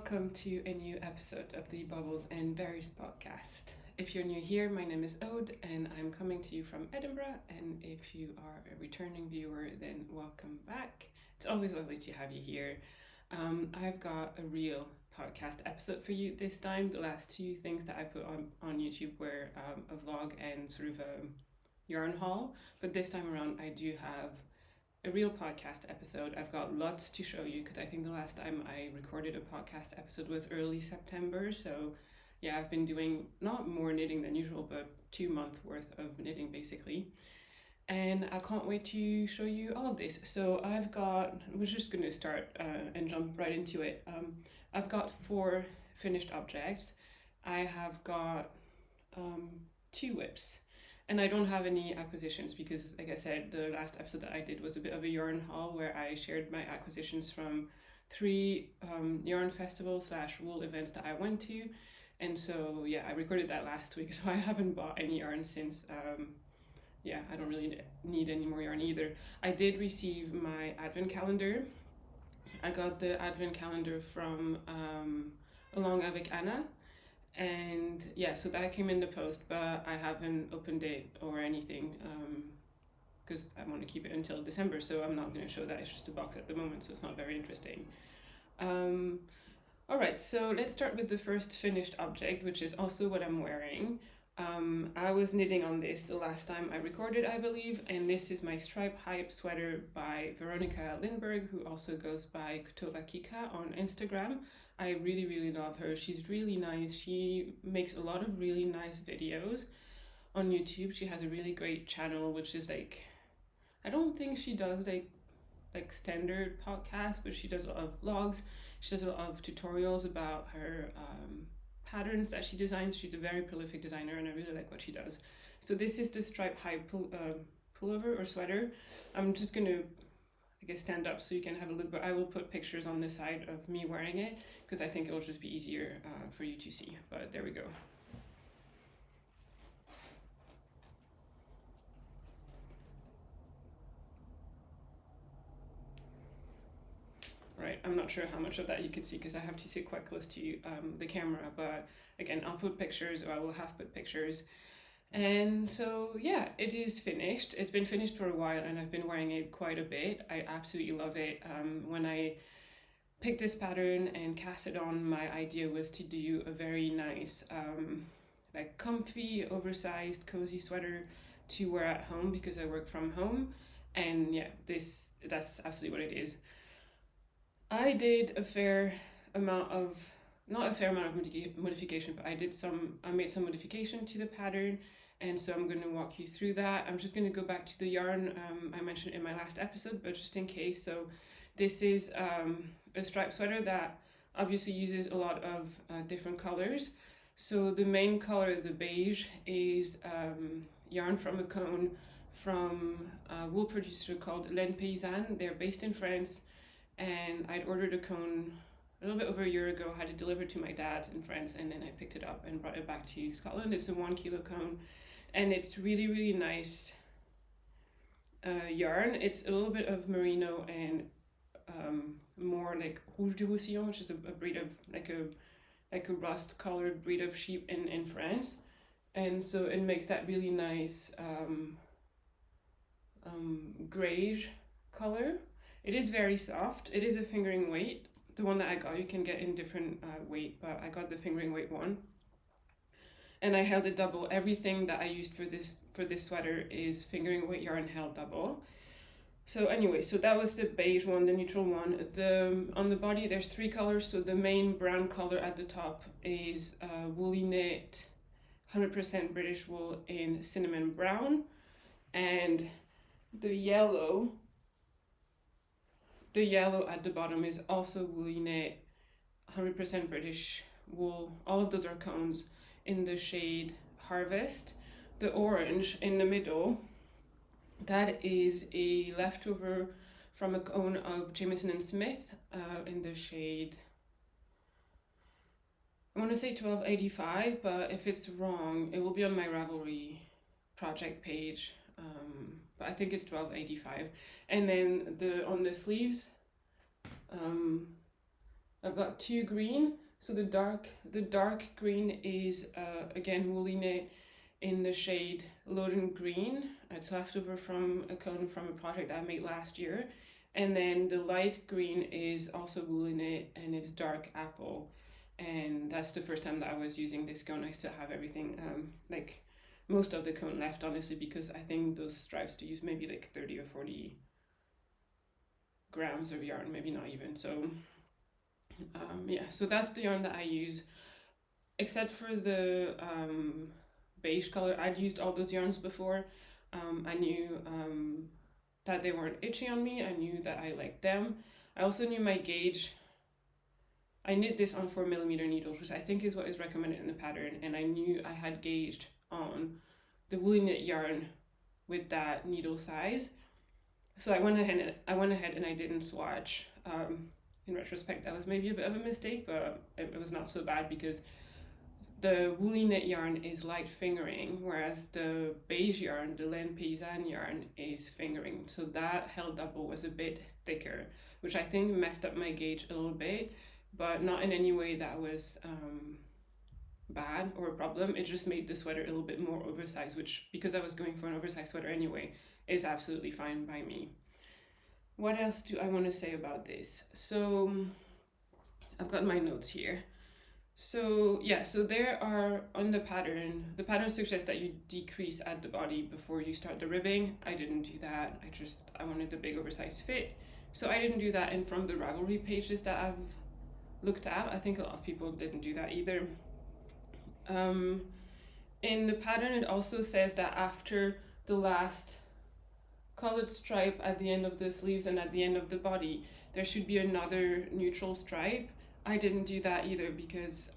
welcome to a new episode of the Bobbles and Berries podcast. If you're new here, my name is Ode and I'm coming to you from Edinburgh. And if you are a returning viewer, then welcome back. It's always lovely to have you here. I've got a real podcast episode for you this time. The last two things that I put on YouTube were a vlog and sort of a yarn haul, but this time around I do have a real podcast episode. I've got lots to show you because I think the last time I recorded a podcast episode was early September. So yeah, I've been doing not more knitting than usual, but 2 months worth of knitting basically. And I can't wait to show you all of this. So we're just going to start and jump right into it. I've got 4 finished objects. I have got 2 whips. And I don't have any acquisitions because, like I said, the last episode that I did was a bit of a yarn haul where I shared my acquisitions from 3 yarn festivals / wool events that I went to. And so, yeah, I recorded that last week, so I haven't bought any yarn since. I don't really need any more yarn either. I did receive my advent calendar. I got the advent calendar from Along Avec Anna. And yeah, so that came in the post, but I haven't opened it or anything because I want to keep it until December, so I'm not going to show that. It's just a box at the moment, so it's not very interesting. Alright, so let's start with the first finished object, which is also what I'm wearing. I was knitting on this the last time I recorded, I believe, and this is my Stripe Hype sweater by Veronica Lindberg, who also goes by Kutova Kika on Instagram. I really, really love her. She's really nice. She makes a lot of really nice videos on YouTube. She has a really great channel, which is like, I don't think she does like standard podcasts, but she does a lot of vlogs. She does a lot of tutorials about her patterns that she designs. She's a very prolific designer and I really like what she does. So this is the Stripe High pullover or sweater. I'm just going to stand up so you can have a look, but I will put pictures on the side of me wearing it because I think it'll just be easier for you to see, but there we go. Right, I'm not sure how much of that you can see because I have to sit quite close to the camera, but again, I'll put pictures, or I will have put pictures. And so yeah, it is finished. It's been finished for a while and I've been wearing it quite a bit. I absolutely love it. When I picked this pattern and cast it on, my idea was to do a very nice like comfy, oversized, cozy sweater to wear at home because I work from home. And yeah, that's absolutely what it is. I did a fair amount of, not a fair amount of modification, but I made some modification to the pattern, and so I'm going to walk you through that. I'm just going to go back to the yarn I mentioned in my last episode, but just in case. So this is a striped sweater that obviously uses a lot of different colors. So the main color, the beige, is yarn from a cone from a wool producer called Laine Paysanne. They're based in France, and I'd ordered a cone a little bit over a year ago, had it delivered to my dad's in France, and then I picked it up and brought it back to Scotland. It's a 1 kilo cone, and it's really, really nice yarn. It's a little bit of merino and more like Rouge du Roussillon, which is a breed of like a rust colored breed of sheep in France, and so it makes that really nice grayish color. It is very soft. It is a fingering weight. The one that I got, you can get in different weight, but I got the fingering weight one. And I held it double. Everything that I used for this sweater is fingering weight yarn held double. So anyway, so that was the beige one, the neutral one. On the body, there's 3 colors. So the main brown color at the top is woolly knit, 100% British wool in cinnamon brown, and the yellow at the bottom is also woolly knit, 100% British wool. All of those are cones in the shade Harvest. The orange in the middle, that is a leftover from a cone of Jamieson and Smith in the shade, I want to say 1285, but if it's wrong, it will be on my Ravelry project page. But I think it's 1285. And then on the sleeves, I've got 2 green. So the dark green is again woolly knit in the shade Loden Green. It's leftover from a cone from a project I made last year. And then the light green is also woolly knit and it's dark apple. And that's the first time that I was using this cone. I still have everything, like most of the cone left, honestly, because I think those stripes to use maybe like 30 or 40 grams of yarn, maybe not even. So yeah, so that's the yarn that I use, except for the beige color. I'd used all those yarns before. I knew that they weren't itchy on me. I knew that I liked them. I also knew my gauge. I knit this on 4mm needles, which I think is what is recommended in the pattern, and I knew I had gauged on the woolly knit yarn with that needle size. So I went ahead and I didn't swatch. In retrospect, that was maybe a bit of a mistake, but it was not so bad because the woolly knit yarn is light fingering, whereas the beige yarn, the laine paysanne yarn, is fingering. So that held double was a bit thicker, which I think messed up my gauge a little bit, but not in any way that was bad or a problem. It just made the sweater a little bit more oversized, which, because I was going for an oversized sweater anyway, is absolutely fine by me. What else do I want to say about this? So I've got my notes here. So yeah, so there are on the pattern suggests that you decrease at the body before you start the ribbing. I didn't do that. I wanted the big oversized fit. So I didn't do that, and from the Ravelry pages that I've looked at, I think a lot of people didn't do that either. In the pattern, it also says that after the last colored stripe at the end of the sleeves and at the end of the body, there should be another neutral stripe. I didn't do that either because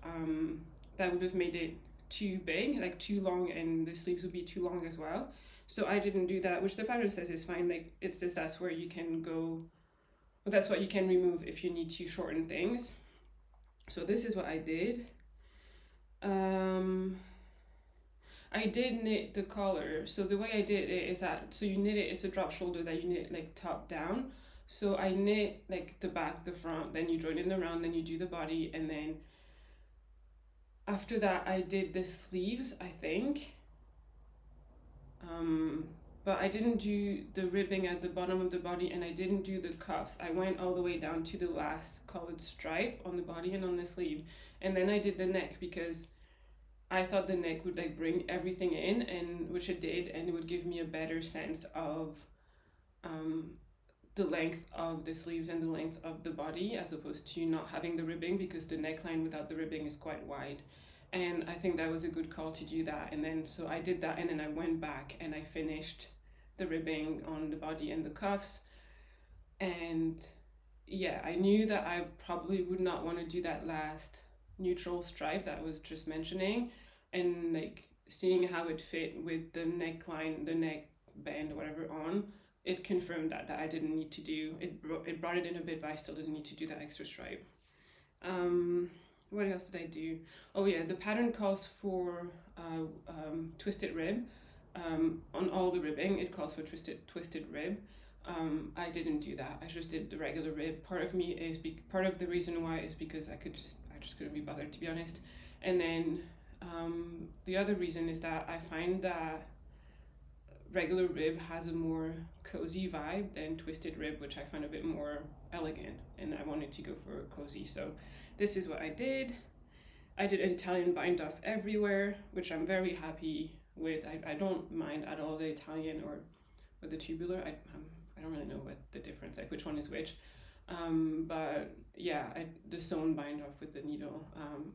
that would have made it too big, like too long, and the sleeves would be too long as well. So I didn't do that, which the pattern says is fine. Like it says that's where you can go, that's what you can remove if you need to shorten things. So this is what I did. I did knit the collar. So the way I did it is that, so you knit it, it's a drop shoulder that you knit like top down. So I knit like the back, the front, then you join it around, then you do the body, and then after that I did the sleeves, I think. But I didn't do the ribbing at the bottom of the body, and I didn't do the cuffs. I went all the way down to the last colored stripe on the body and on the sleeve, and then I did the neck because I thought the neck would like bring everything in, and which it did, and it would give me a better sense of the length of the sleeves and the length of the body, as opposed to not having the ribbing, because the neckline without the ribbing is quite wide. And I think that was a good call to do that. And then so I did that, and then I went back and I finished the ribbing on the body and the cuffs. And yeah, I knew that I probably would not want to do that last neutral stripe that I was just mentioning, and like seeing how it fit with the neckline, the neck band, whatever on, it confirmed that I didn't need to do it. It brought it in a bit, but I still didn't need to do that extra stripe. What else did I do? Oh yeah, the pattern calls for twisted rib. On all the ribbing, it calls for twisted rib. I didn't do that. I just did the regular rib. Part of the reason why is because I just couldn't be bothered, to be honest. And then the other reason is that I find that regular rib has a more cozy vibe than twisted rib, which I find a bit more elegant, and I wanted to go for cozy. So this is what I did. I did Italian bind off everywhere, which I'm very happy with. I don't mind at all the Italian or the tubular. I don't really know what the difference, like which one is which. But yeah, the sewn bind off with the needle,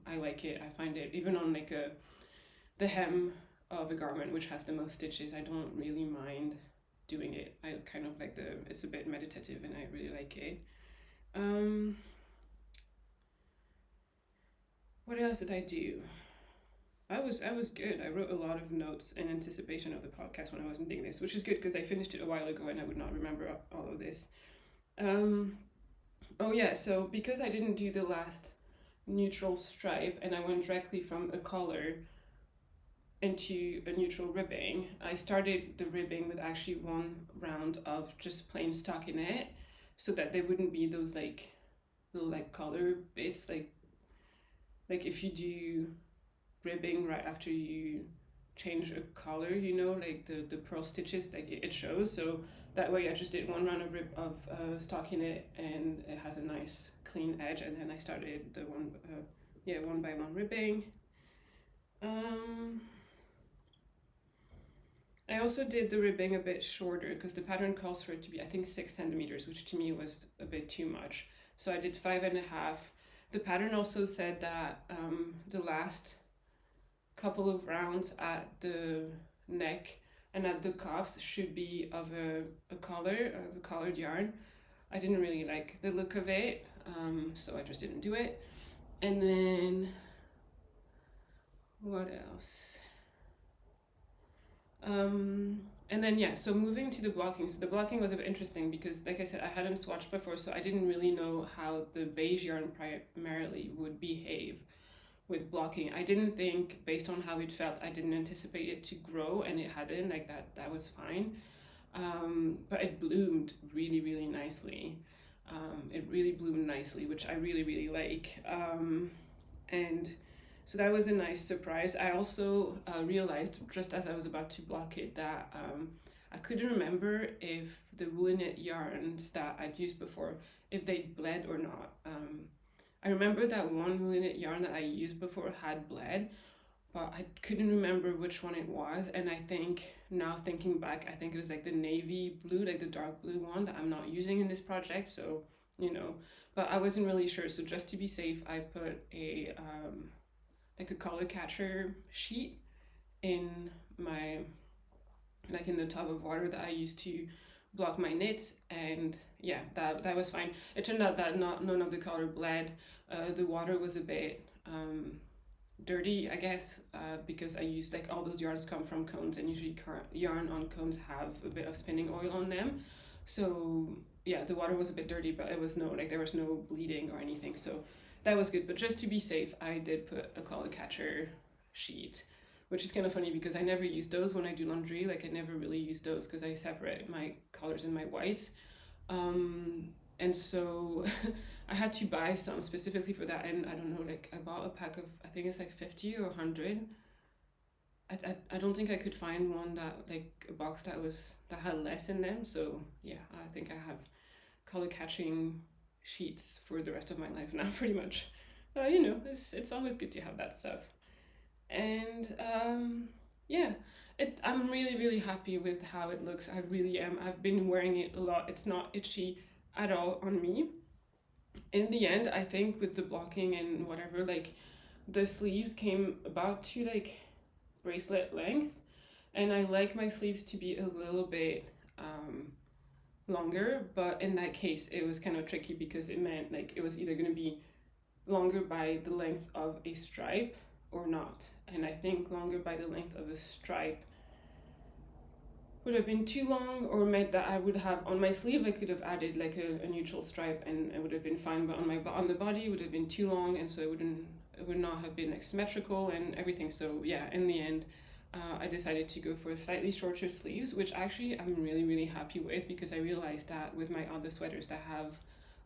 I like it. I find it, even on like the hem of a garment which has the most stitches, I don't really mind doing it. I kind of like it's a bit meditative, and I really like it. What else did I do? I was good. I wrote a lot of notes in anticipation of the podcast when I wasn't doing this, which is good because I finished it a while ago and I would not remember all of this. Oh yeah, so because I didn't do the last neutral stripe and I went directly from a collar into a neutral ribbing, I started the ribbing with actually one round of just plain stockinette, so that there wouldn't be those like little like color bits, like if you do ribbing right after you change a color, you know, like the pearl stitches, like it shows. So that way I just did one round of stockinette, and it has a nice clean edge, and then I started the one by one ribbing. I also did the ribbing a bit shorter because the pattern calls for it to be, I think, 6 centimeters, which to me was a bit too much. So I did 5.5. The pattern also said that the last couple of rounds at the neck and at the cuffs should be of a collared yarn. I didn't really like the look of it, so I just didn't do it. And then what else? And then yeah, so moving to the blocking. So the blocking was a bit interesting because, like I said, I hadn't swatched before, so I didn't really know how the beige yarn primarily would behave with blocking. I didn't think, based on how it felt, I didn't anticipate it to grow, and it hadn't. Like that was fine. But it bloomed really, really nicely. It really bloomed nicely, which I really, really like. And so that was a nice surprise. I also realized just as I was about to block it that I couldn't remember if the woolly knit yarns that I'd used before, if they bled or not. I remember that one woolly knit yarn that I used before had bled, but I couldn't remember which one it was. And I think now thinking back, I think it was like the navy blue, like the dark blue one that I'm not using in this project. So, you know, but I wasn't really sure. So just to be safe, I put a like a color catcher sheet in my, like in the tub of water that I used to block my knits, and yeah, that was fine. It turned out that none of the color bled. The water was a bit dirty, I guess, because I used, like, all those yarns come from cones, and usually yarn on cones have a bit of spinning oil on them. So yeah, the water was a bit dirty, but it was there was no bleeding or anything, so that was good. But just to be safe, I did put a color catcher sheet, which is kind of funny because I never use those when I do laundry. Like, I never really use those because I separate my colors and my whites. And so I had to buy some specifically for that, and I don't know, like, I bought a pack of, I think it's like 50 or 100. I don't think I could find one that, like, a box that had less in them. So yeah, I think I have color catching sheets for the rest of my life now, pretty much. You know, it's always good to have that stuff. And yeah, I'm really, really happy with how it looks. I really am. I've been wearing it a lot. It's not itchy at all on me. In the end, I think with the blocking and whatever, like, the sleeves came about to, like, bracelet length, and I like my sleeves to be a little bit longer, but in that case it was kind of tricky because it meant, like, it was either going to be longer by the length of a stripe or not, and I think longer by the length of a stripe would have been too long, or meant that I would have, on my sleeve I could have added like a neutral stripe and it would have been fine, but on the body it would have been too long, and so it would not have been, like, symmetrical and everything. So yeah, in the end I decided to go for slightly shorter sleeves, which actually I'm really, really happy with, because I realized that with my other sweaters that have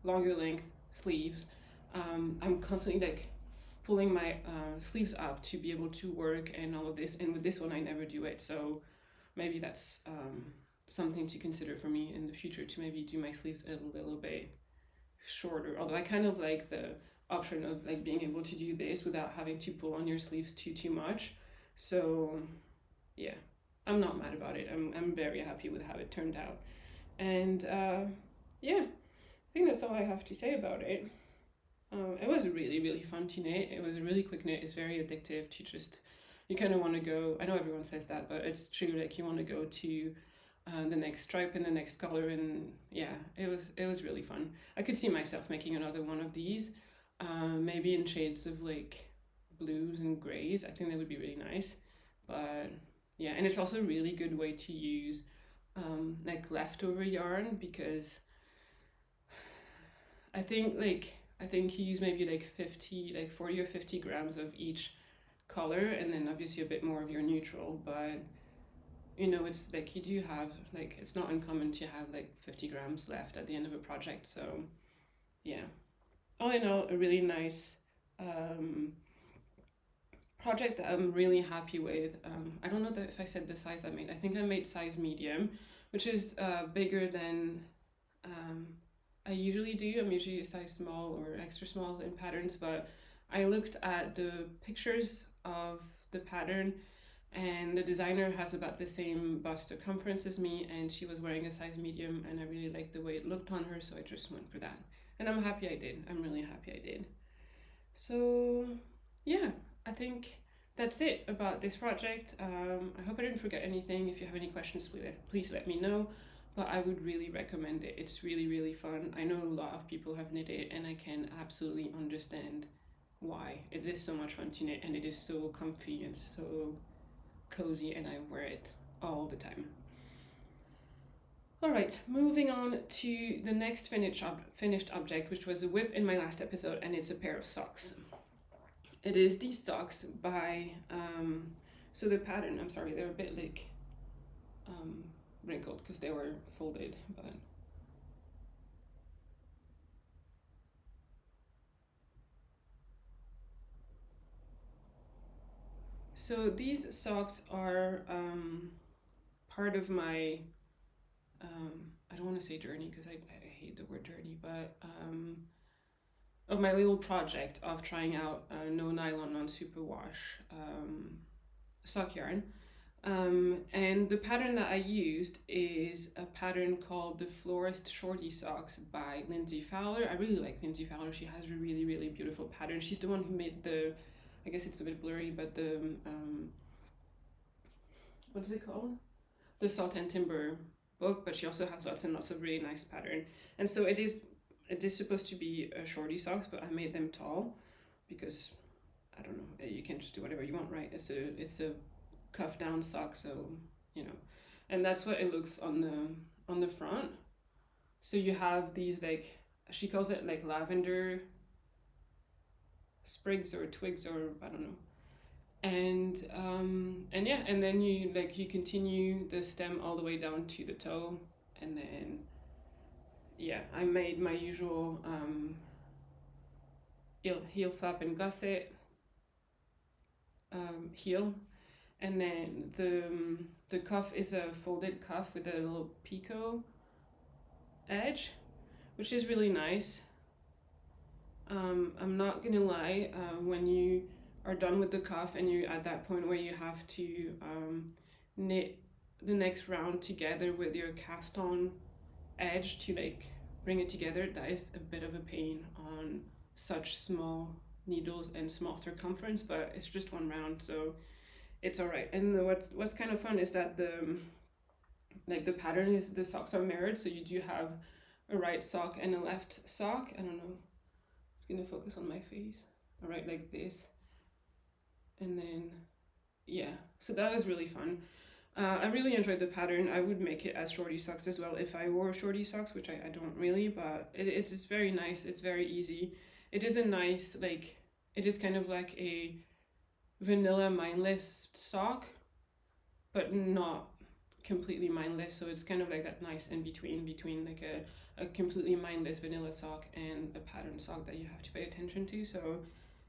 longer length sleeves, I'm constantly, like, pulling my sleeves up to be able to work and all of this, and with this one I never do it. So maybe that's something to consider for me in the future, to maybe do my sleeves a little bit shorter. Although I kind of like the option of, like, being able to do this without having to pull on your sleeves too much. So yeah, I'm not mad about it. I'm very happy with how it turned out. And yeah, I think that's all I have to say about it. It was really, really fun to knit. It was a really quick knit. It's very addictive to just, you kind of want to go, I know everyone says that, but it's true, like, you want to go to the next stripe and the next color, and yeah, it was really fun. I could see myself making another one of these, maybe in shades of, like, blues and grays. I think that would be really nice. But yeah, and it's also a really good way to use like, leftover yarn, because I think you use maybe like 40 or 50 grams of each color, and then obviously a bit more of your neutral, but you know, it's like, you do have, like, it's not uncommon to have like 50 grams left at the end of a project. So yeah, all in all, a really nice project that I'm really happy with. I don't know if I said the size I made. I think I made size medium, which is bigger than I usually do. I'm usually a size small or extra small in patterns, but I looked at the pictures of the pattern, and the designer has about the same bust circumference as me, and she was wearing a size medium, and I really liked the way it looked on her, so I just went for that. And I'm happy I did. I'm really happy I did. So, yeah, I think that's it about this project. I hope I didn't forget anything. If you have any questions, please let me know. But I would really recommend it. It's really, really fun. I know a lot of people have knit it, and I can absolutely understand why. It is so much fun to knit, and it is so comfy and so cozy, and I wear it all the time. All right, moving on to the next finished object, which was a whip in my last episode, and it's a pair of socks. It is these socks by, so the pattern, I'm sorry, they're a bit like wrinkled because they were folded, but so these socks are part of my, I don't want to say journey because I hate the word journey, but of my little project of trying out no nylon, non superwash sock yarn. And the pattern that I used is a pattern called the Florist Shorty Socks by Lindsay Fowler. I really like Lindsay Fowler. She has a really, really beautiful pattern. She's the one who made the, I guess it's a bit blurry, but the, what is it called? The Salt and Timber book, but she also has lots and lots of really nice pattern. And so it is supposed to be a shorty socks, but I made them tall because I don't know, you can just do whatever you want, right? It's a cuff down sock, so you know, and that's what it looks on the front. So you have these, like, she calls it like lavender sprigs or twigs, or I don't know, and yeah, and then you continue the stem all the way down to the toe, and then yeah, I made my usual heel flap and gusset heel, and then the cuff is a folded cuff with a little picot edge, which is really nice. I'm not gonna lie, when you are done with the cuff and you're at that point where you have to knit the next round together with your cast on edge to like bring it together, that is a bit of a pain on such small needles and small circumference, but it's just one round, so it's all right. And what's kind of fun is that the pattern is the socks are mirrored, so you do have a right sock and a left sock. I don't know, it's gonna focus on my face. All right, like this, and then yeah, so that was really fun. I really enjoyed the pattern. I would make it as shorty socks as well if I wore shorty socks, which I don't really, but it's just very nice. It's very easy. It is a nice, like, it is kind of like a vanilla mindless sock, but not completely mindless. So it's kind of like that nice in between like a completely mindless vanilla sock and a pattern sock that you have to pay attention to. So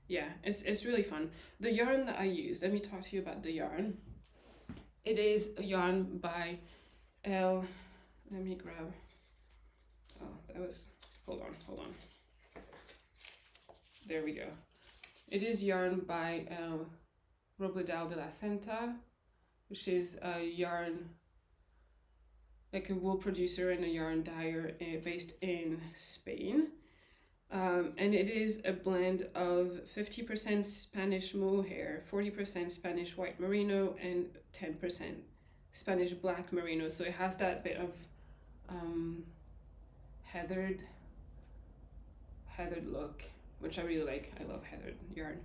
yeah, it's really fun. The yarn that I used, let me talk to you about the yarn. It is a yarn by let me grab, oh, that was, hold on. There we go. It is yarn by Robledal de la Senta, which is a yarn, like a wool producer and a yarn dyer based in Spain. And it is a blend of 50% Spanish mohair, 40% Spanish white merino, and 10% Spanish black merino. So it has that bit of heathered look, which I really like. I love heathered yarn.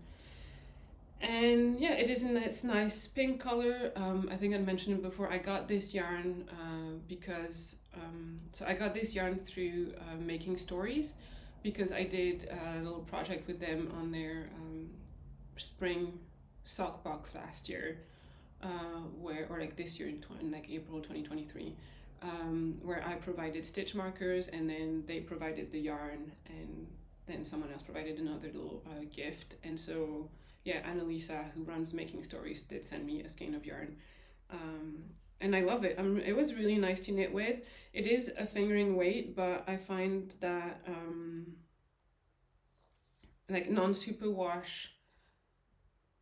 And yeah, it is in this nice pink color. I think I mentioned it before. I got this yarn because so I got this yarn through Making Stories, because I did a little project with them on their spring sock box last year, or like this year in like April 2023, where I provided stitch markers and then they provided the yarn, and then someone else provided another little gift. And so, yeah, Annalisa, who runs Making Stories, did send me a skein of yarn. And I love it. It was really nice to knit with. It is a fingering weight, but I find that like non-superwash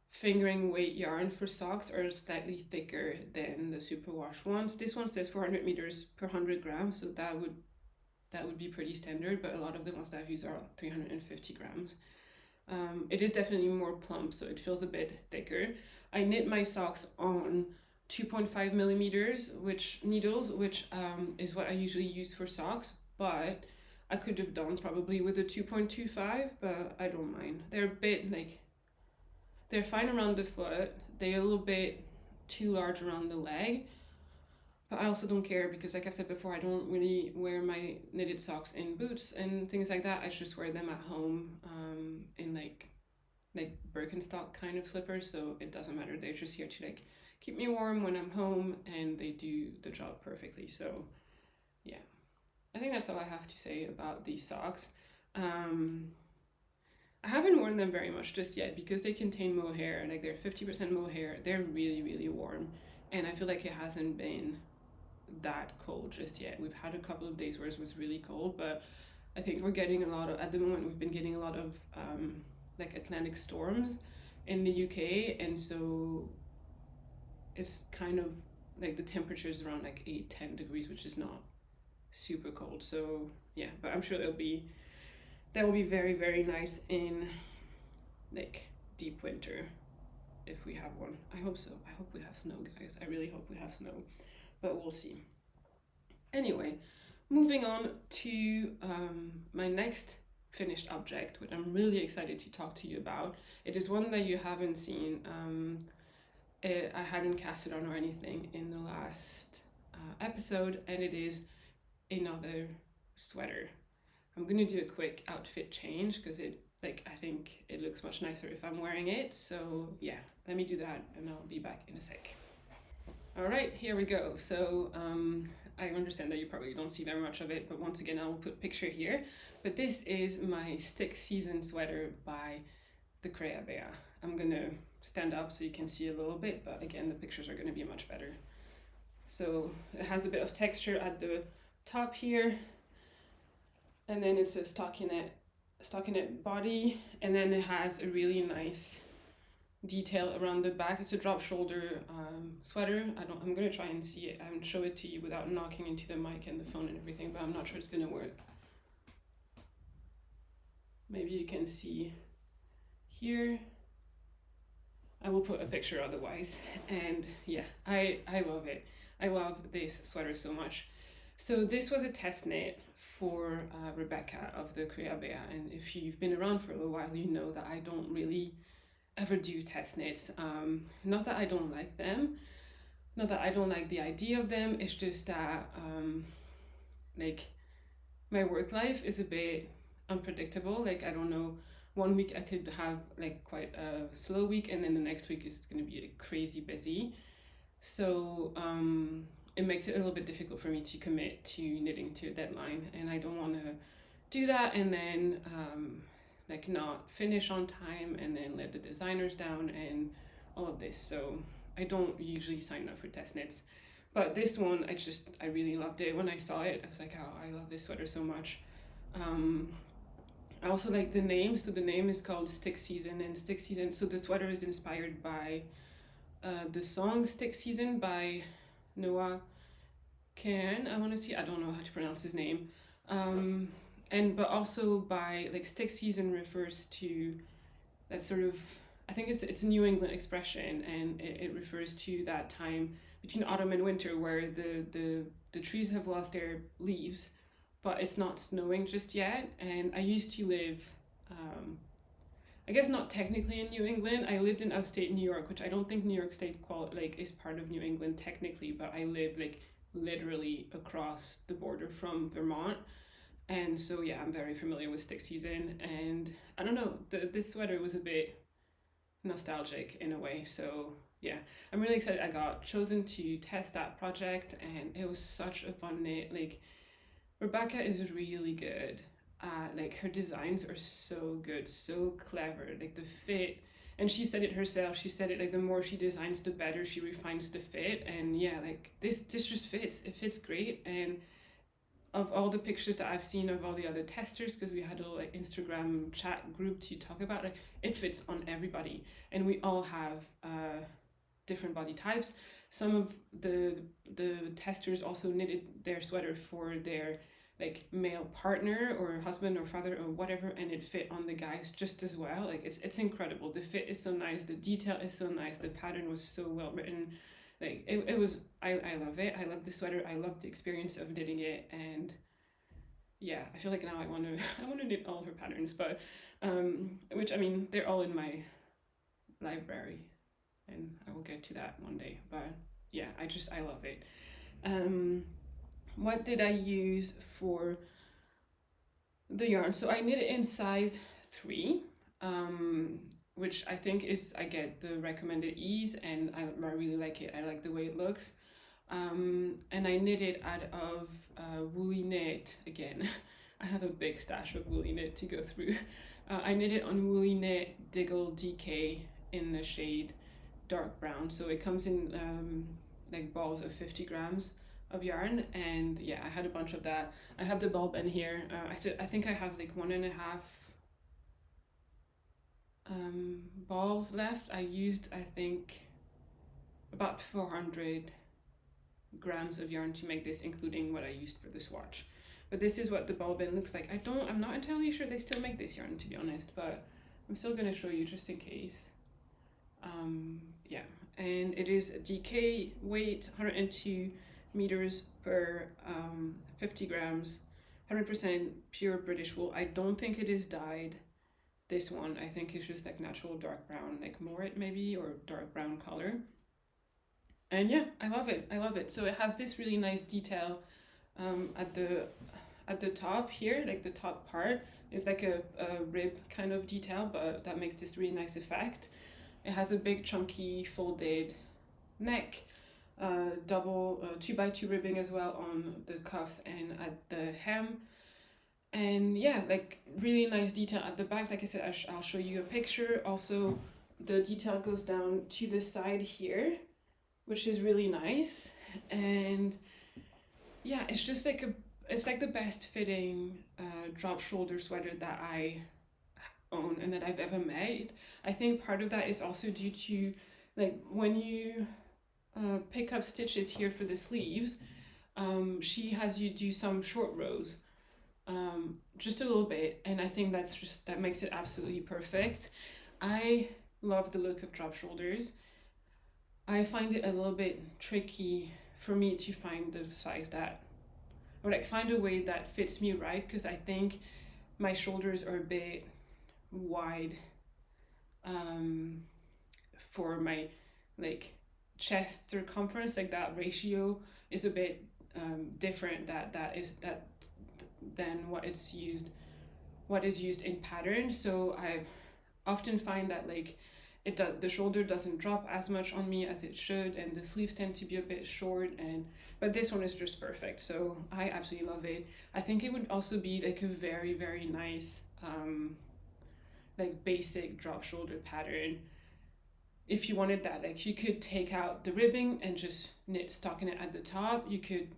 fingering weight yarn for socks are slightly thicker than the superwash ones. This one says 400 meters per 100 grams, so that would be pretty standard, but a lot of the ones that I've used are 350 grams. It is definitely more plump, so it feels a bit thicker. I knit my socks on 2.5 millimeters needles, which is what I usually use for socks, but I could have done probably with a 2.25, but I don't mind. They're a bit like, they're fine around the foot, they're a little bit too large around the leg, but I also don't care because, like I said before, I don't really wear my knitted socks in boots and things like that. I just wear them at home in like Birkenstock kind of slippers, so it doesn't matter. They're just here to like keep me warm when I'm home, and they do the job perfectly. So yeah, I think that's all I have to say about these socks. I haven't worn them very much just yet because they contain mohair, like they're 50% mohair. They're really, really warm, and I feel like it hasn't been that cold just yet. We've had a couple of days where it was really cold, but I think we're getting a lot of, at the moment, we've been getting a lot of like Atlantic storms in the UK, and so it's kind of like the temperature is around like 8-10 degrees, which is not super cold. So yeah, but I'm sure that will be very, very nice in like deep winter if we have one. I hope so. I hope we have snow, guys. I really hope we have snow, but we'll see. Anyway, moving on to my next finished object, which I'm really excited to talk to you about. It is one that you haven't seen. I hadn't casted on or anything in the last episode, and it is another sweater. I'm gonna do a quick outfit change because I think it looks much nicer if I'm wearing it. So yeah, let me do that and I'll be back in a sec. All right, here we go. So I understand that you probably don't see very much of it, but once again, I'll put a picture here. But this is my stick season sweater by the Crochet. I'm gonna stand up so you can see a little bit, but again, the pictures are gonna be much better. So it has a bit of texture at the top here, and then it's a stockinette body, and then it has a really nice detail around the back. It's a drop shoulder sweater. I'm gonna try and see it and show it to you without knocking into the mic and the phone and everything, but I'm not sure it's gonna work. Maybe you can see here. I will put a picture otherwise. And yeah, I love it. I love this sweater so much. So this was a test knit for Rebecca of the Crochet, and if you've been around for a little while, you know that I don't really ever do test knits. Not that I don't like them, not that I don't like the idea of them, it's just that like my work life is a bit unpredictable. Like, I don't know, one week I could have like quite a slow week, and then the next week is going to be crazy busy. So it makes it a little bit difficult for me to commit to knitting to a deadline, and I don't want to do that and then like not finish on time and then let the designers down and all of this. So I don't usually sign up for test knits, but this one I really loved it. When I saw it, I was like, oh, I love this sweater so much. I also like the name. So the name is called Stick Season, and Stick Season, so the sweater is inspired by the song Stick Season by Noah Cairn. I don't know how to pronounce his name. But also by, like, Stick Season refers to that sort of, I think it's a New England expression, and it refers to that time between autumn and winter where the trees have lost their leaves, but it's not snowing just yet. And I used to live, I guess not technically in New England. I lived in upstate New York, which I don't think New York State is part of New England technically, but I lived like literally across the border from Vermont. And so yeah, I'm very familiar with Stick Season, and I don't know, this sweater was a bit nostalgic in a way. So yeah, I'm really excited. I got chosen to test that project, and it was such a fun knit. Like, Rebecca is really good like her designs are so good, so clever, like the fit. And she said it herself. She said it like the more she designs, the better she refines the fit. And yeah, like this just fits. It fits great. And of all the pictures that I've seen of all the other testers, because we had a little like Instagram chat group to talk about it, it fits on everybody, and we all have different body types. Some of the testers also knitted their sweater for their like male partner or husband or father or whatever, and it fit on the guys just as well. Like it's incredible. The fit is so nice, the detail is so nice, the pattern was so well written. Like it was, I love it. I love the sweater. I love the experience of knitting it. And yeah, I feel like now I want to I want to knit all her patterns, but which I mean they're all in my library, and I will get to that one day. But yeah, I love it. What did I use for the yarn? So I knit it in size 3. Which I think is, I get the recommended ease, and I really like it. I like the way it looks. And I knit it out of woolly knit again. I have a big stash of woolly knit to go through. I knit it on woolly knit Diggle DK in the shade dark brown. So it comes in like balls of 50 grams of yarn, and yeah, I had a bunch of that. I have the bulb in here. I think I have like 1.5 balls left. I used, I think, about 400 grams of yarn to make this, including what I used for the swatch. But this is what the ball bin looks like. I'm not entirely sure they still make this yarn, to be honest, but I'm still gonna show you just in case. Yeah, and it is a DK weight, 102 meters per 50 grams, 100% pure British wool. I don't think it is dyed. This one, I think, is just like natural dark brown, like Morit maybe, or dark brown color. And yeah, I love it. I love it. So it has this really nice detail at the top here, like the top part. It's like a rib kind of detail, but that makes this really nice effect. It has a big chunky folded neck, double 2x2 ribbing as well on the cuffs and at the hem. And yeah, like really nice detail at the back. Like I said, I'll show you a picture. Also, the detail goes down to the side here, which is really nice. And yeah, it's just like it's like the best fitting drop shoulder sweater that I own and that I've ever made. I think part of that is also due to like when you pick up stitches here for the sleeves, she has you do some short rows. Just a little bit, and I think that makes it absolutely perfect. I love the look of drop shoulders. I find it a little bit tricky for me to find the size that, or like find a way that fits me right, because I think my shoulders are a bit wide for my like chest circumference. Like that ratio is a bit different than what is used in pattern. So I often find that like the shoulder doesn't drop as much on me as it should, and the sleeves tend to be a bit short, but this one is just perfect. So I absolutely love it. I think it would also be like a very, very nice like basic drop shoulder pattern. If you wanted that, like you could take out the ribbing and just knit stockinette at the top. You could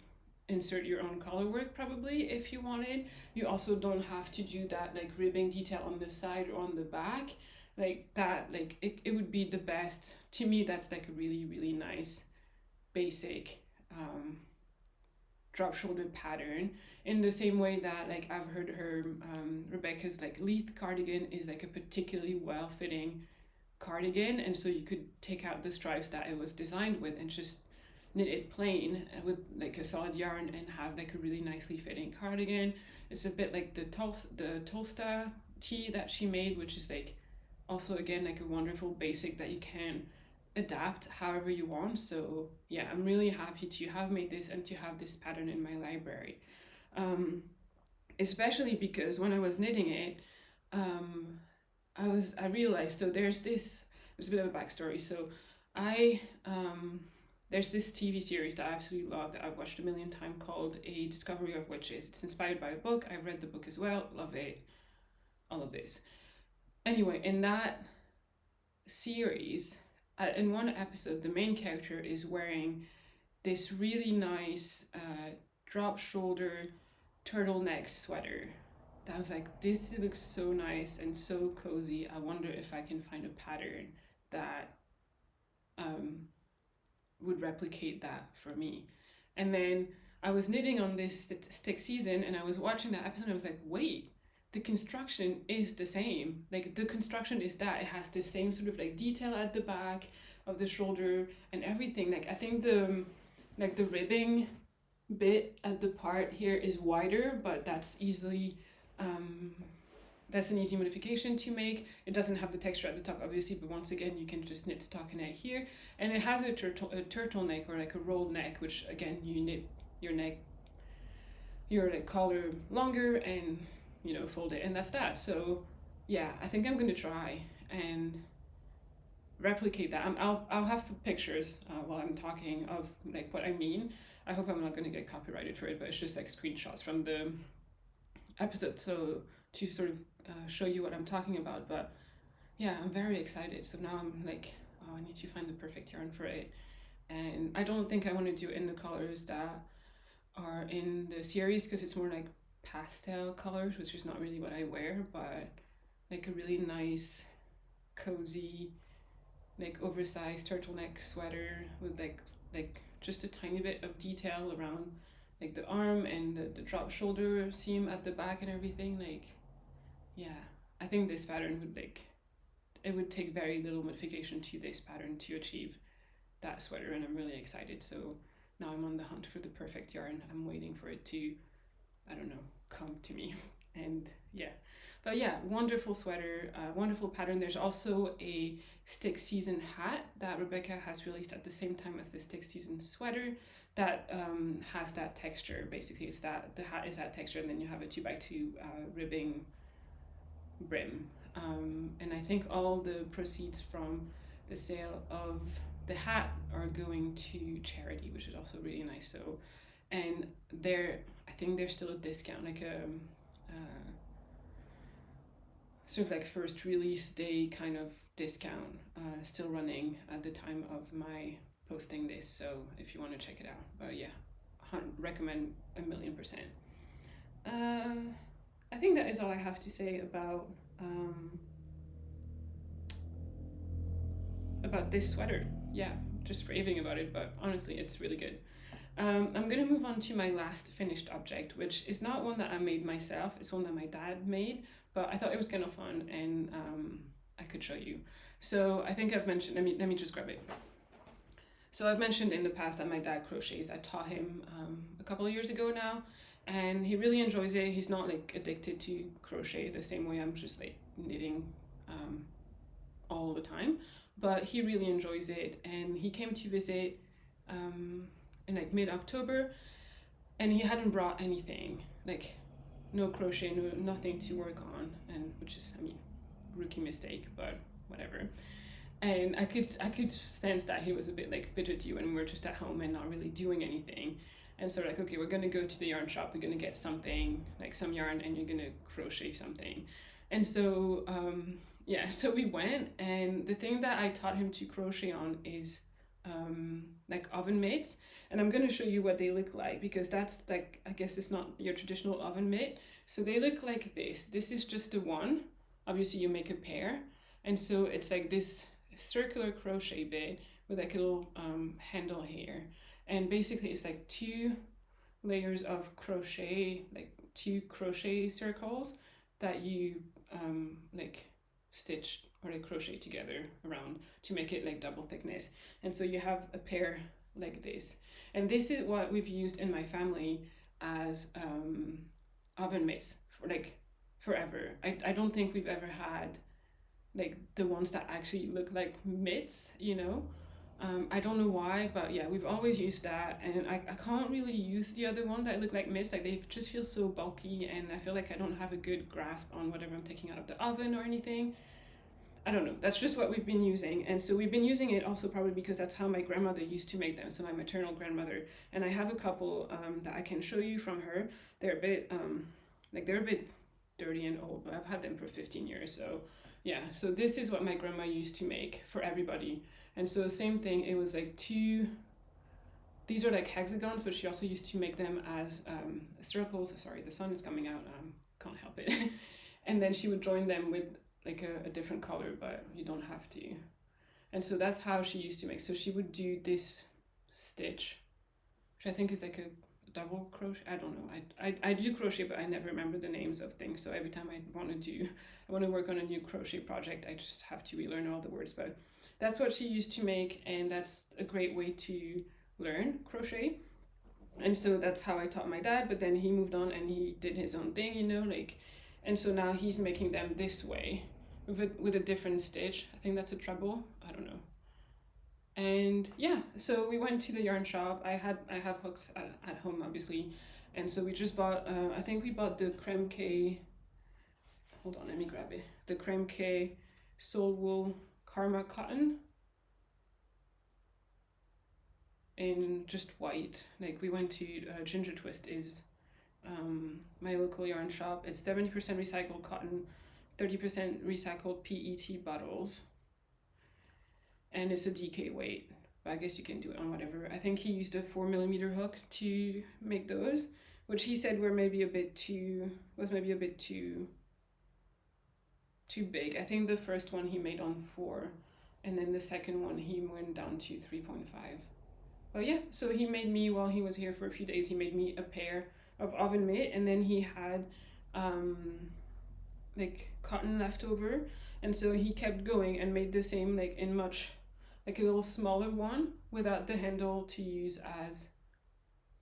insert your own color work probably if you wanted. You also don't have to do that like ribbing detail on the side or on the back. Like that, like it would be the best. To me, that's like a really, really nice basic drop shoulder pattern, in the same way that like I've heard her Rebecca's like Leith cardigan is like a particularly well-fitting cardigan, and so you could take out the stripes that it was designed with and just knit it plain with like a solid yarn and have like a really nicely fitting cardigan. It's a bit like the Tolsta tee that she made, which is like also again like a wonderful basic that you can adapt however you want. So yeah, I'm really happy to have made this and to have this pattern in my library, especially because when I was knitting it, I realized, so there's a bit of a backstory. So I there's this TV series that I absolutely love that I've watched a million times called A Discovery of Witches. It's inspired by a book. I've read the book as well. Love it. All of this. Anyway, in that series, in one episode, the main character is wearing this really nice drop shoulder turtleneck sweater. That was like, this looks so nice and so cozy. I wonder if I can find a pattern that would replicate that for me. And then I was knitting on this stick season, and I was watching that episode and I was like, wait, the construction is the same. Like, the construction is that it has the same sort of like detail at the back of the shoulder and everything. Like, I think the ribbing bit at the part here is wider, but that's easily that's an easy modification to make. It doesn't have the texture at the top, obviously, but once again, you can just knit stockinette here. And it has a turtleneck, or like a rolled neck, which again, you knit your neck, your like collar longer, and you know, fold it, and that's that. So yeah, I think I'm gonna try and replicate that. I'll have pictures while I'm talking of like what I mean. I hope I'm not gonna get copyrighted for it, but it's just like screenshots from the episode, so to sort of show you what I'm talking about. But yeah, I'm very excited. So now I'm like, oh, I need to find the perfect yarn for it. And I don't think I want to do it in the colors that are in the series, because it's more like pastel colors, which is not really what I wear, but like a really nice, cozy, like oversized turtleneck sweater with like just a tiny bit of detail around like the arm and the drop shoulder seam at the back and everything. Like, yeah, I think this pattern would like, it would take very little modification to this pattern to achieve that sweater, and I'm really excited. So now I'm on the hunt for the perfect yarn. I'm waiting for it to, I don't know, come to me. And yeah, but yeah, wonderful sweater, wonderful pattern. There's also a stick season hat that Rebecca has released at the same time as the stick season sweater that has that texture. Basically, it's that the hat is that texture, and then you have a 2x2 ribbing brim. And I think all the proceeds from the sale of the hat are going to charity, which is also really nice. So, and I think there's still a discount, like a sort of like first release day kind of discount still running at the time of my posting this. So if you want to check it out, but yeah, recommend 1,000,000%. I think that is all I have to say about this sweater. Yeah, just raving about it, but honestly, it's really good. I'm gonna move on to my last finished object, which is not one that I made myself. It's one that my dad made, but I thought it was kind of fun, and I could show you. So I think I've mentioned, let me just grab it. So I've mentioned in the past that my dad crochets. I taught him a couple of years ago now, and he really enjoys it. He's not like addicted to crochet the same way I'm just like knitting all the time, but he really enjoys it. And he came to visit in like mid-October, and he hadn't brought anything, like no crochet, nothing to work on, and which is, I mean, rookie mistake, but whatever. And I could sense that he was a bit like fidgety when we were just at home and not really doing anything. And so like, okay, we're gonna go to the yarn shop, we're gonna get something, like some yarn, and you're gonna crochet something. And so yeah, so we went, and the thing that I taught him to crochet on is like oven mitts, and I'm gonna show you what they look like, because that's like, I guess it's not your traditional oven mitt. So they look like this. This is just the one. Obviously you make a pair, and so it's like this circular crochet bit with like a little handle here, and basically it's like 2 layers of crochet, like 2 crochet circles that you like stitch or like crochet together around to make it like double thickness. And so you have a pair like this, and this is what we've used in my family as oven mitts for like forever. I don't think we've ever had like the ones that actually look like mitts, you know. I don't know why, but yeah, we've always used that, and I can't really use the other one that look like mitts. Like, they just feel so bulky, and I feel like I don't have a good grasp on whatever I'm taking out of the oven or anything. I don't know, that's just what we've been using. And so we've been using it also probably because that's how my grandmother used to make them, so my maternal grandmother. And I have a couple that I can show you from her. They're a bit they're a bit dirty and old, but I've had them for 15 years. So yeah, so this is what my grandma used to make for everybody. And so same thing, it was like these are like hexagons, but she also used to make them as circles. Sorry, the sun is coming out, can't help it. And then she would join them with like a different color, but you don't have to. And so that's how she used to make. So she would do this stitch, which I think is like a double crochet. I don't know. I do crochet, but I never remember the names of things. So every time I want to work on a new crochet project, I just have to relearn all the words. But that's what she used to make, and that's a great way to learn crochet. And so that's how I taught my dad, but then he moved on and he did his own thing, you know, like, and so now he's making them this way with a different stitch. I think that's a treble, I don't know. And yeah, so we went to the yarn shop. I have hooks at home, obviously, and so we just bought I think we bought the Creme K, hold on, let me grab it, the Creme K Soul Wool Karma cotton in just white. Like, we went to Ginger Twist is my local yarn shop. It's 70% recycled cotton, 30% recycled PET bottles, and it's a DK weight, but I guess you can do it on whatever. I think he used a 4mm hook to make those, which he said were maybe a bit too big. I think the first one he made on 4, and then the second one he went down to 3.5. But yeah, so he made me, while he was here for a few days, he made me a pair of oven mitt, and then he had like cotton left over, and so he kept going and made the same, like in much, like a little smaller one without the handle to use as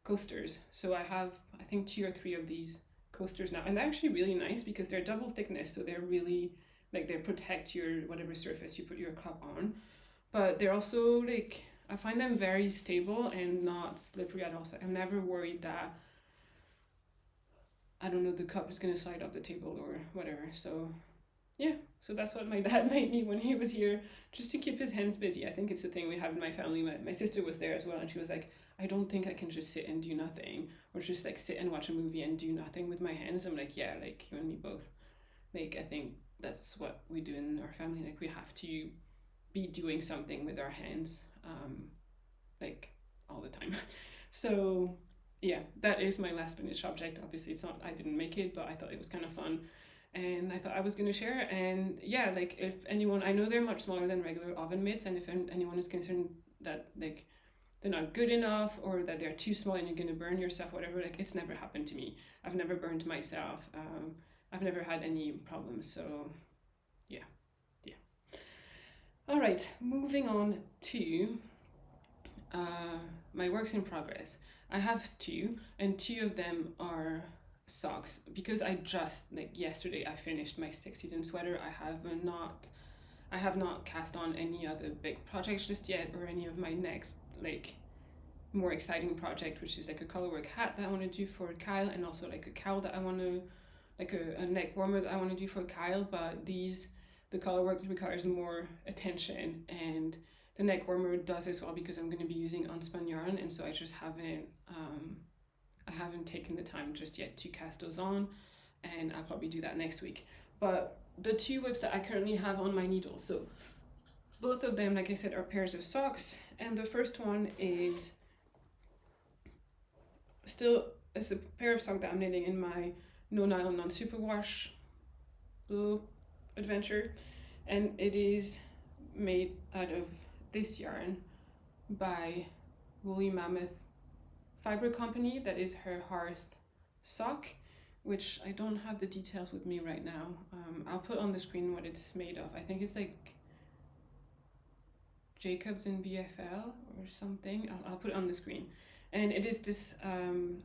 coasters. So I have, I think, 2 or 3 of these coasters now, and they're actually really nice because they're double thickness, so they're really, like, they protect your whatever surface you put your cup on, but they're also, like, I find them very stable and not slippery at all. So I'm never worried that, I don't know, the cup is gonna slide off the table or whatever. So yeah, so that's what my dad made me when he was here, just to keep his hands busy. I think it's a thing we have in my family. My sister was there as well, and she was like, I don't think I can just sit and do nothing, or just like sit and watch a movie and do nothing with my hands. I'm like, yeah, like you and me both. Like, I think that's what we do in our family. Like, we have to be doing something with our hands, like all the time. So yeah, that is my last finished object. Obviously it's not, I didn't make it, but I thought it was kind of fun, and I thought I was going to share. And yeah, like, if anyone, I know they're much smaller than regular oven mitts, and if anyone is concerned that like they're not good enough or that they're too small and you're going to burn yourself, whatever, like, it's never happened to me. I've never burned myself. I've never had any problems. So yeah. All right, moving on to my works in progress. I have 2, and 2 of them are socks, because I just, like, yesterday I finished my 6-season sweater. I have not cast on any other big projects just yet, or any of my next, like, more exciting project, which is like a colorwork hat that I want to do for Kyle, and also like a cowl that I want to, like a neck warmer that I want to do for Kyle. But the color work requires more attention, and the neck warmer does as well, because I'm going to be using unspun yarn, and so I just haven't I haven't taken the time just yet to cast those on, and I'll probably do that next week. But the 2 whips that I currently have on my needle, so both of them, like I said, are pairs of socks, and the first one is it's a pair of socks that I'm knitting in my no nylon non superwash little adventure, and it is made out of this yarn by Woolly Mammoth Fibre company. That is her Hearth sock, which I don't have the details with me right now. I'll put on the screen what it's made of. I think it's like Jacobs and BFL or something. I'll put it on the screen, and it is this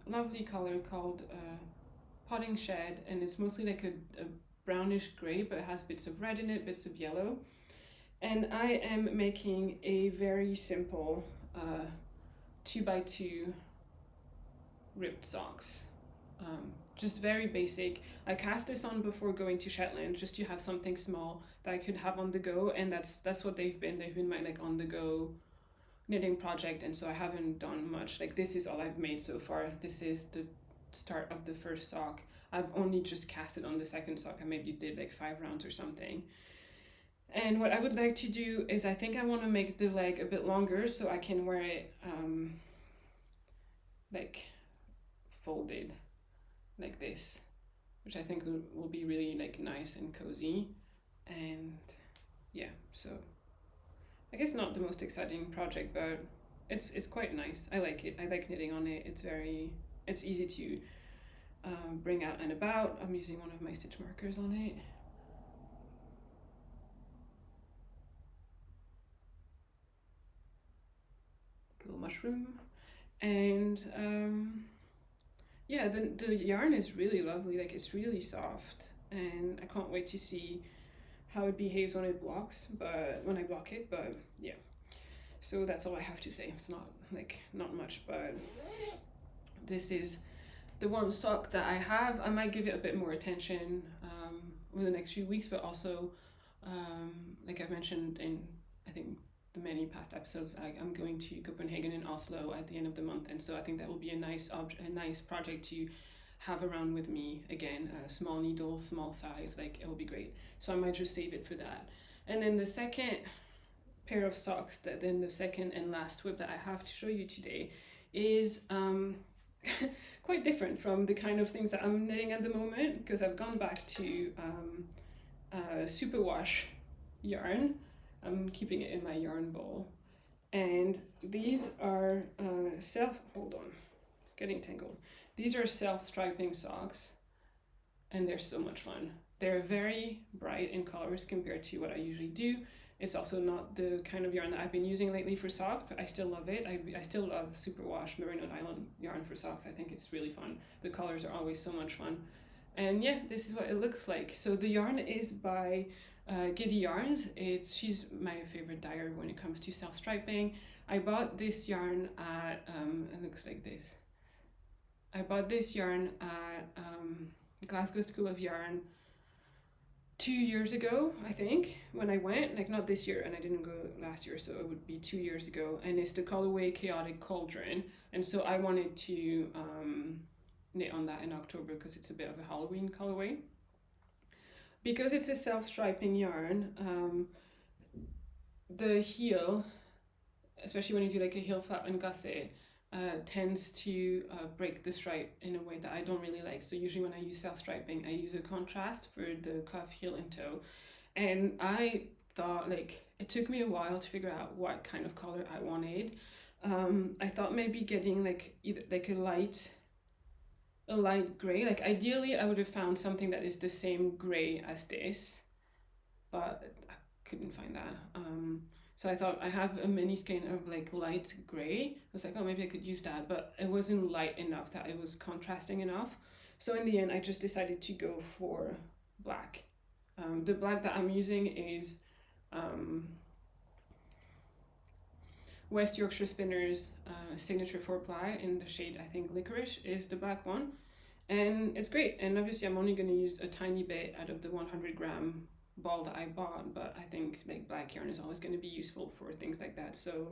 lovely color called Potting Shed, and it's mostly like a brownish gray, but it has bits of red in it, bits of yellow. And I am making a very simple 2x2 ripped socks. Just very basic. I cast this on before going to Shetland just to have something small that I could have on the go, and that's what they've been. They've been my like on the go knitting project, and so I haven't done much. Like this is all I've made so far. This is the start of the first sock. I've only just casted on the second sock. I maybe did like 5 rounds or something. And what I would like to do is I think I want to make the leg a bit longer so I can wear it like folded like this, which I think will be really like nice and cozy. And yeah, so I guess not the most exciting project, but it's quite nice. I like it. I like knitting on it. It's easy to bring out and about. I'm using one of my stitch markers on it. Little mushroom. And yeah, the yarn is really lovely. Like it's really soft, and I can't wait to see how it behaves when it blocks, but when I block it. But yeah, so that's all I have to say. It's not much, but this is the one sock that I have. I might give it a bit more attention over the next few weeks, but also like I mentioned in I think the many past episodes, I'm going to Copenhagen and Oslo at the end of the month, and so I think that will be a nice project to have around with me again. A small needle, small size, like it will be great. So I might just save it for that. And then the second pair of socks, then the second and last whip that I have to show you today is quite different from the kind of things that I'm knitting at the moment, because I've gone back to superwash yarn. I'm keeping it in my yarn bowl, and these are hold on, getting tangled. These are self-striping socks, and they're so much fun. They're very bright in colors compared to what I usually do. It's also not the kind of yarn that I've been using lately for socks, but I still love it. I still love superwash Merino nylon yarn for socks. I think it's really fun. The colors are always so much fun. And yeah, this is what it looks like. So the yarn is by Giddy yarns. She's my favorite dyer when it comes to self-striping. I bought this yarn at it looks like this. I bought this yarn at Glasgow School of Yarn 2 years ago, I think, when I went. Like not this year, and I didn't go last year, so it would be 2 years ago. And it's the colorway Chaotic Cauldron, and so I wanted to knit on that in October because it's a bit of a Halloween colorway. Because it's a self-striping yarn, the heel, especially when you do like a heel flap and gusset, tends to break the stripe in a way that I don't really like. So usually when I use self-striping, I use a contrast for the cuff, heel, and toe. And I thought, like, it took me a while to figure out what kind of color I wanted. I thought maybe getting like either like a light gray. Like ideally I would have found something that is the same gray as this, but I couldn't find that. So I thought I have a mini skein of like light gray. I was like, oh, maybe I could use that, but it wasn't light enough that it was contrasting enough. So in the end, I just decided to go for black. The black that I'm using is West Yorkshire Spinners Signature 4-ply in the shade, I think Licorice is the black one. And it's great. And obviously I'm only going to use a tiny bit out of the 100-gram ball that I bought, but I think like black yarn is always going to be useful for things like that. So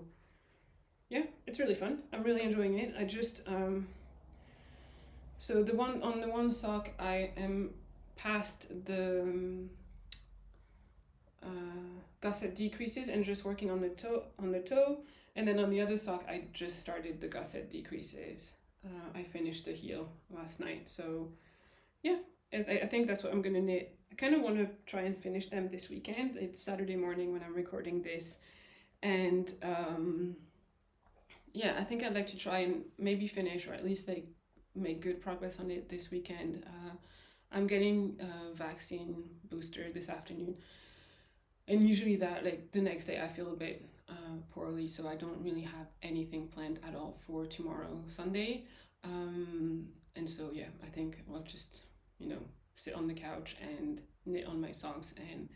yeah, it's really fun. I'm really enjoying it. I just so the one sock I am past the gusset decreases and just working on the toe, and then on the other sock I just started the gusset decreases. I finished the heel last night, so yeah, I think that's what I'm gonna knit. I kind of want to try and finish them this weekend. It's Saturday morning when I'm recording this, and yeah, I think I'd like to try and maybe finish, or at least like make good progress on it this weekend. I'm getting a vaccine booster this afternoon, and usually that like the next day I feel a bit poorly, so I don't really have anything planned at all for tomorrow, Sunday. And so yeah, I think I'll just sit on the couch and knit on my socks and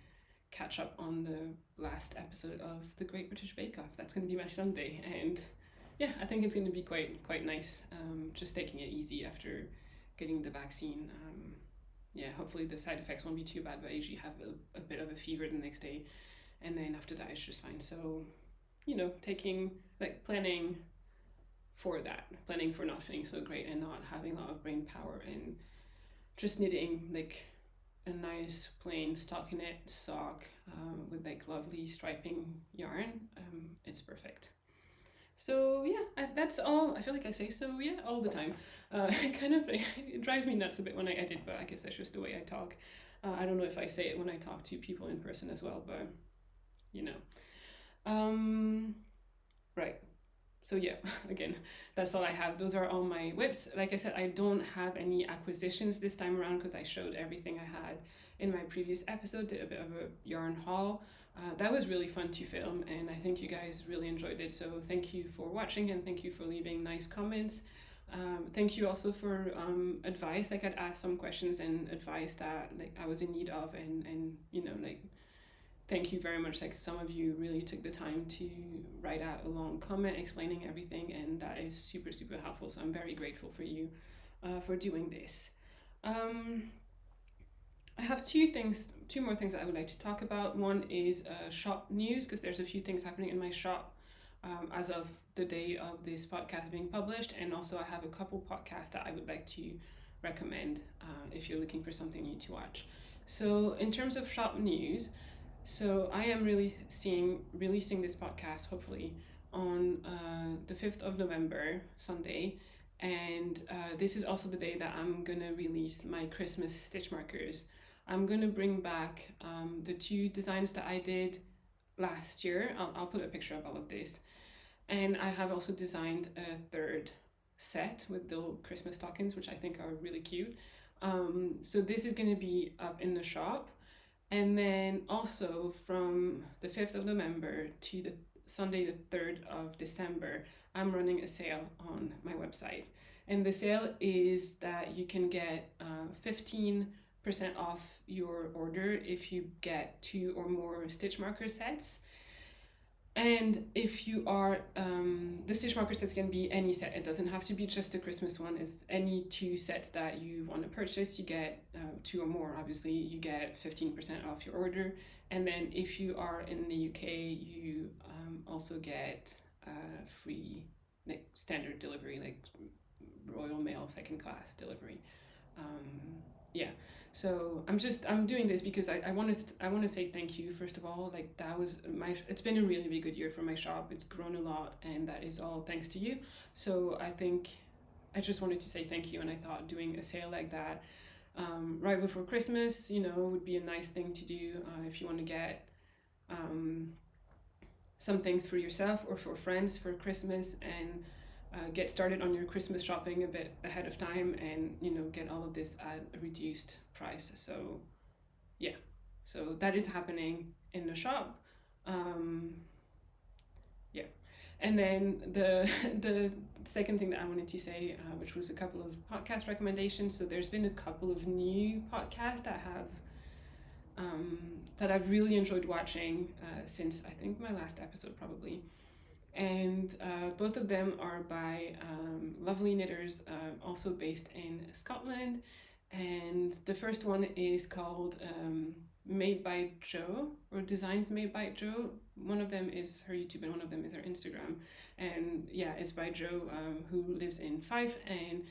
catch up on the last episode of the Great British Bake Off. That's going to be my Sunday, and yeah, I think it's going to be quite nice. Just taking it easy after getting the vaccine. Yeah, hopefully the side effects won't be too bad, but I usually have a bit of a fever the next day, and then after that it's just fine. So, taking, like, planning for that, planning for not feeling so great and not having a lot of brain power, and just knitting like a nice plain stockinette sock with like lovely striping yarn. It's perfect. So yeah, that's all. I feel like I say so yeah all the time. Kind of it drives me nuts a bit when I edit, but I guess that's just the way I talk. I don't know if I say it when I talk to people in person as well, but you know. Right. So yeah, again, that's all I have. Those are all my whips. Like I said, I don't have any acquisitions this time around because I showed everything I had in my previous episode, did a bit of a yarn haul. That was really fun to film, and I think you guys really enjoyed it. So thank you for watching, and thank you for leaving nice comments. Thank you also for advice. Like, I'd asked some questions and advice that like I was in need of, and like, thank you very much. Like, some of you really took the time to write out a long comment explaining everything, and that is super, super helpful. So I'm very grateful for you for doing this. I have two more things that I would like to talk about. One is shop news, because there's a few things happening in my shop as of the day of this podcast being published, and also I have a couple podcasts that I would like to recommend if you're looking for something new to watch. So in terms of shop news, so I am releasing this podcast hopefully on the 5th of November, Sunday, and this is also the day that I'm gonna release my Christmas stitch markers. I'm gonna bring back the two designs that I did last year. I'll put a picture of all of this. And I have also designed a third set with little Christmas stockings, which I think are really cute. So this is gonna be up in the shop. And then also from the 5th of November to the Sunday the 3rd of December, I'm running a sale on my website. And the sale is that you can get 15% off your order if you get 2 or more stitch marker sets. And if you are, the stitch marker sets can be any set. It doesn't have to be just a Christmas one. It's any 2 sets that you want to purchase. You get 2 or more, obviously, you get 15% off your order. And then if you are in the UK, you also get free, like, standard delivery, like Royal Mail second class delivery. Yeah, so I'm doing this because I want to say thank you, first of all. Like, it's been a really, really good year for my shop. It's grown a lot, and that is all thanks to you. So I think I just wanted to say thank you, and I thought doing a sale like that right before Christmas, would be a nice thing to do if you want to get some things for yourself or for friends for Christmas, and get started on your Christmas shopping a bit ahead of time, and get all of this at a reduced price. So yeah, so that is happening in the shop. Yeah, and then the second thing that I wanted to say, which was a couple of podcast recommendations. So there's been a couple of new podcasts that I've really enjoyed watching since I think my last episode probably. And both of them are by lovely knitters, also based in Scotland. And the first one is called Made by Jo, or Designs Made by Jo. One of them is her YouTube and one of them is her Instagram. And yeah, it's by Jo, who lives in Fife. And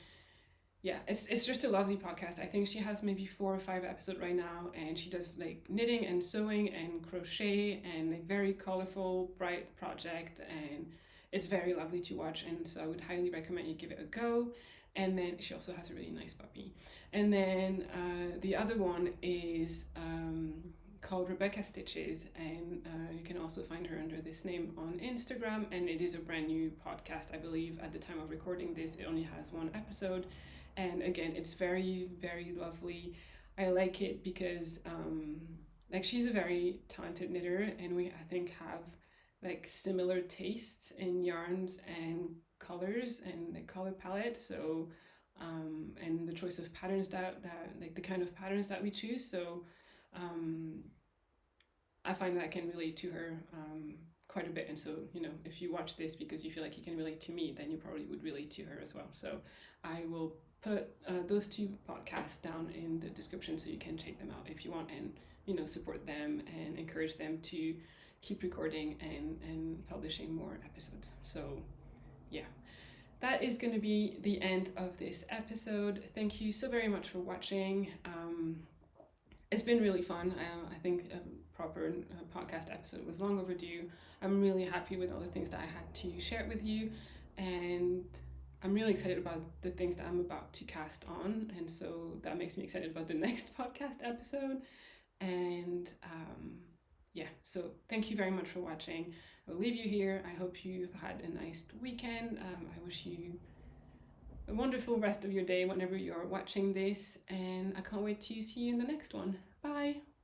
yeah, it's just a lovely podcast. I think she has maybe 4 or 5 episodes right now, and she does like knitting and sewing and crochet and like very colorful, bright project, and it's very lovely to watch. And so I would highly recommend you give it a go. And then she also has a really nice puppy. And then the other one is called Rebecca Stitches, and you can also find her under this name on Instagram. And it is a brand new podcast, I believe. At the time of recording this, it only has 1 episode. And again, it's very, very lovely. I like it because like, she's a very talented knitter, and we, I think, have like similar tastes in yarns and colors and the color palette. So and the choice of patterns that like the kind of patterns that we choose. So I find that I can relate to her quite a bit. And so, you know, if you watch this because you feel like you can relate to me, then you probably would relate to her as well. So I will put those 2 podcasts down in the description so you can check them out if you want, and, you know, support them and encourage them to keep recording and publishing more episodes. So yeah, that is going to be the end of this episode. Thank you so very much for watching. It's been really fun. I think a proper podcast episode was long overdue. I'm really happy with all the things that I had to share with you, and I'm really excited about the things that I'm about to cast on, and so that makes me excited about the next podcast episode. And yeah, so thank you very much for watching. I'll leave you here. I hope you've had a nice weekend. I wish you a wonderful rest of your day whenever you're watching this, and I can't wait to see you in the next one. Bye!